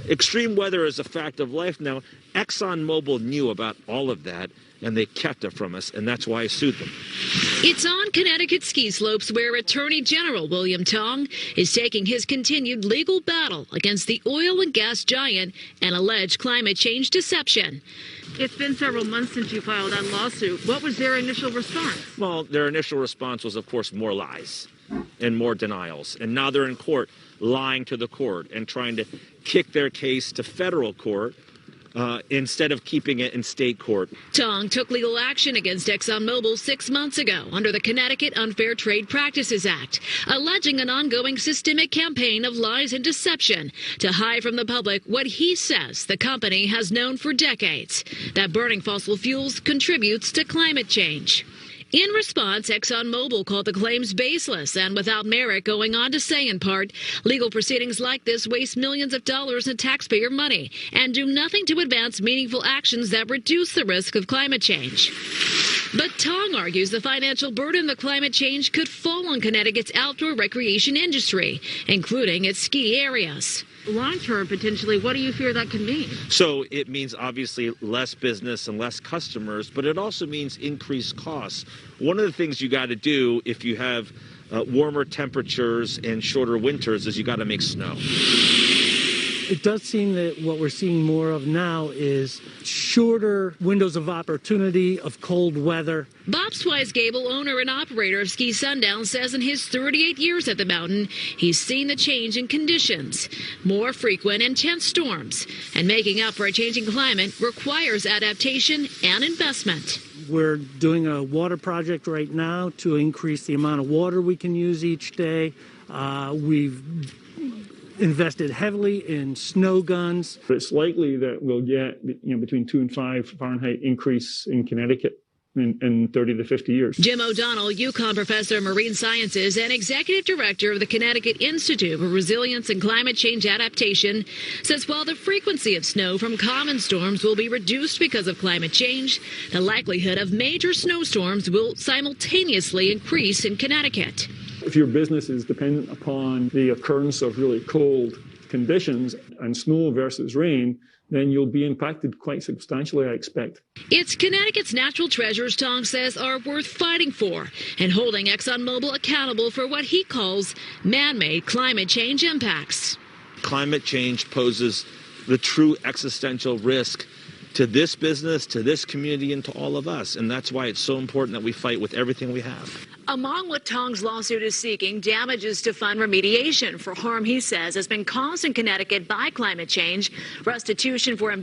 Extreme weather is a fact of life now. ExxonMobil knew about all of that, and they kept it from us, and that's why I sued them. It's on Connecticut ski slopes where Attorney General William Tong is taking his continued legal battle against the oil and gas giant and alleged climate change deception. It's been several months since you filed that lawsuit. What was their initial response? Well, their initial response was, of course, more lies and more denials. And now they're in court lying to the court and trying to kick their case to federal court instead of keeping it in state court. Tong took legal action against ExxonMobil 6 months ago under the Connecticut Unfair Trade Practices Act, alleging an ongoing systemic campaign of lies and deception to hide from the public what he says the company has known for decades, that burning fossil fuels contributes to climate change. In response, ExxonMobil called the claims baseless and without merit, going on to say, in part, legal proceedings like this waste millions of dollars in taxpayer money and do nothing to advance meaningful actions that reduce the risk of climate change. But Tong argues the financial burden of climate change could fall on Connecticut's outdoor recreation industry, including its ski areas. Long-term, potentially, what do you fear that could mean? So it means obviously less business and less customers, but it also means increased costs. One of the things you got to do if you have warmer temperatures and shorter winters is you got to make snow. It does seem that what we're seeing more of now is shorter windows of opportunity of cold weather. Bob Swice-Gable, owner and operator of Ski Sundown, says in his 38 years at the mountain, he's seen the change in conditions. More frequent, intense storms. And making up for a changing climate requires adaptation and investment. We're doing a water project right now to increase the amount of water we can use each day. We've invested heavily in snow guns. It's likely that we'll get between 2 and 5 Fahrenheit increase in Connecticut in 30 to 50 years. Jim O'Donnell, UConn professor of marine sciences and executive director of the Connecticut Institute for Resilience and Climate Change Adaptation, says while the frequency of snow from common storms will be reduced because of climate change, the likelihood of major snowstorms will simultaneously increase in Connecticut. If your business is dependent upon the occurrence of really cold conditions and snow versus rain, then you'll be impacted quite substantially, I expect. It's Connecticut's natural treasures, Tong says, are worth fighting for and holding ExxonMobil accountable for what he calls man-made climate change impacts. Climate change poses the true existential risk to this business, to this community, and to all of us. And that's why it's so important that we fight with everything we have. Among what Tong's lawsuit is seeking, damages to fund remediation for harm he says has been caused in Connecticut by climate change, restitution for